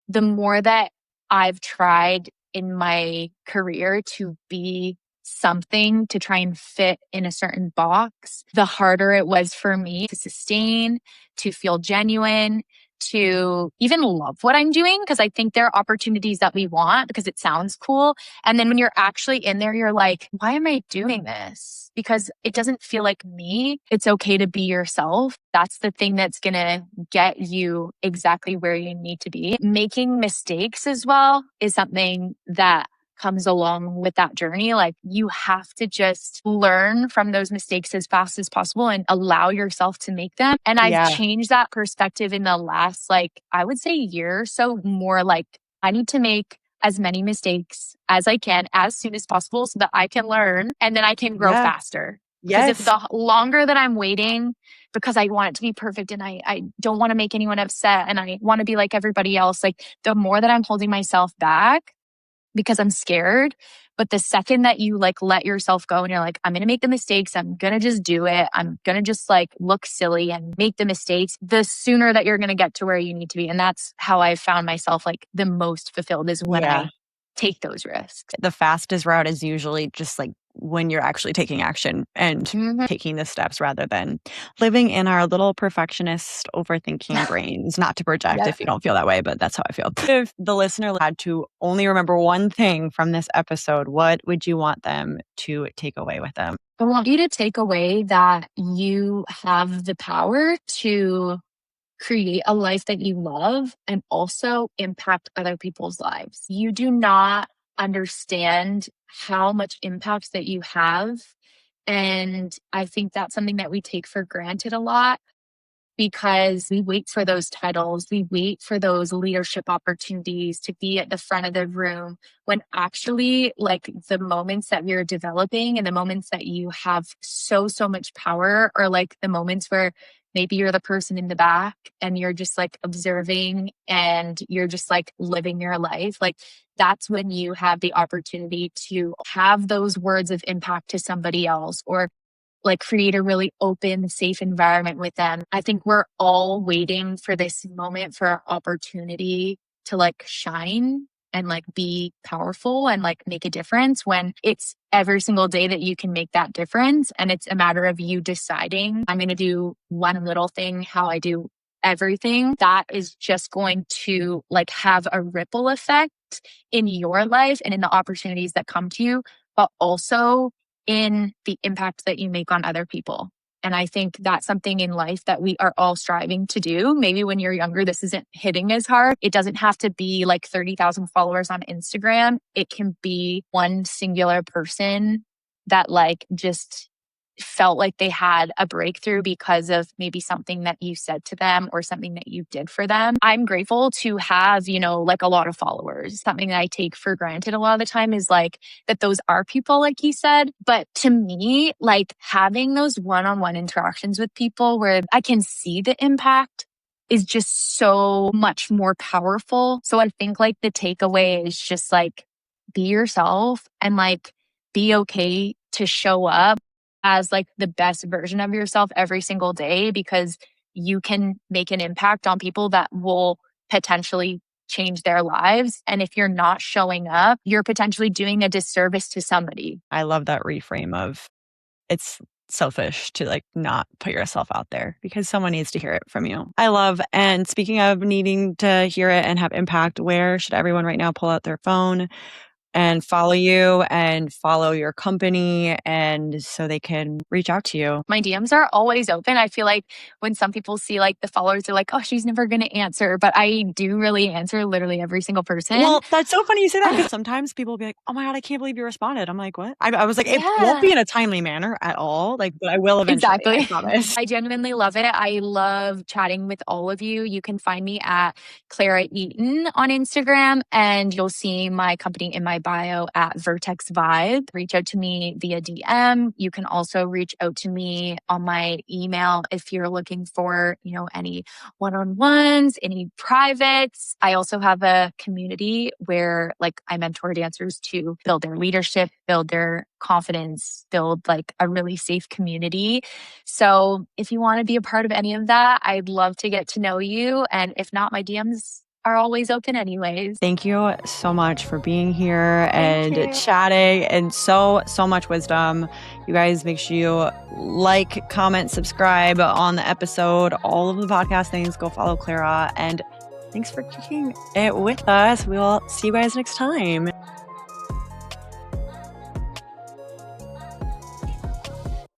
The more that I've tried in my career to be something, to try and fit in a certain box, the harder it was for me to sustain, to feel genuine, to even love what I'm doing, because I think there are opportunities that we want because it sounds cool. And then when you're actually in there, you're like, why am I doing this? Because it doesn't feel like me. It's okay to be yourself. That's the thing that's going to get you exactly where you need to be. Making mistakes as well is something that comes along with that journey. Like, you have to just learn from those mistakes as fast as possible and allow yourself to make them. And I've changed that perspective in the last, like, I would say year or so, more like I need to make as many mistakes as I can as soon as possible so that I can learn and then I can grow faster. Because if the longer that I'm waiting, because I want it to be perfect and I don't want to make anyone upset and I want to be like everybody else, like the more that I'm holding myself back, because I'm scared. But the second that you like let yourself go and you're like, I'm going to make the mistakes, I'm going to just do it, I'm going to just like look silly and make the mistakes, the sooner that you're going to get to where you need to be. And that's how I found myself like the most fulfilled, is when I take those risks. The fastest route is usually just like when you're actually taking action and taking the steps, rather than living in our little perfectionist overthinking brains. Not to project if you don't feel that way, but that's how I feel. If the listener had to only remember one thing from this episode, what would you want them to take away with them? I want you to take away that you have the power to create a life that you love and also impact other people's lives. You do not understand how much impact that you have. And I think that's something that we take for granted a lot, because we wait for those titles, we wait for those leadership opportunities to be at the front of the room, when actually like the moments that you're developing and the moments that you have so much power are like the moments where maybe you're the person in the back and you're just like observing and you're just like living your life. Like, that's when you have the opportunity to have those words of impact to somebody else, or like create a really open, safe environment with them. I think we're all waiting for this moment, for our opportunity to like shine and like be powerful and like make a difference, when it's every single day that you can make that difference. And it's a matter of you deciding, I'm going to do one little thing how I do everything. That is just going to like have a ripple effect in your life and in the opportunities that come to you, but also in the impact that you make on other people. And I think that's something in life that we are all striving to do. Maybe when you're younger, this isn't hitting as hard. It doesn't have to be like 30,000 followers on Instagram. It can be one singular person that like just felt like they had a breakthrough because of maybe something that you said to them or something that you did for them. I'm grateful to have, you know, like a lot of followers. Something that I take for granted a lot of the time is like that those are people, like you said. But to me, like having those one-on-one interactions with people where I can see the impact is just so much more powerful. So I think like the takeaway is just like, be yourself and like be okay to show up as like the best version of yourself every single day, because you can make an impact on people that will potentially change their lives. And if you're not showing up, you're potentially doing a disservice to somebody. I love that reframe of, it's selfish to like not put yourself out there because someone needs to hear it from you. I love, and speaking of needing to hear it and have impact, where should everyone right now pull out their phone and follow you and follow your company, and so they can reach out to you? My DMs are always open. I feel like when some people see like the followers, they're like, oh, she's never going to answer. But I do really answer literally every single person. Well, that's so funny you say that, because sometimes people will be like, oh my God, I can't believe you responded. I'm like, what? I was like, it won't be in a timely manner at all. Like, but I will eventually. Exactly. I promise. I genuinely love it. I love chatting with all of you. You can find me at Clara Eaton on Instagram, and you'll see my company in my bio at Vertex Vibe. Reach out to me via DM. You can also reach out to me on my email if you're looking for, you know, any one-on-ones, any privates. I also have a community where like I mentor dancers to build their leadership, build their confidence, build like a really safe community. So if you want to be a part of any of that, I'd love to get to know you. And if not, my DMs are always open anyways. Thank you so much for being here and you. chatting, and so much wisdom. You guys, make sure you like, comment, subscribe on the episode, all of the podcast things. Go follow Clara, and thanks for kicking it with us. We will see you guys next time.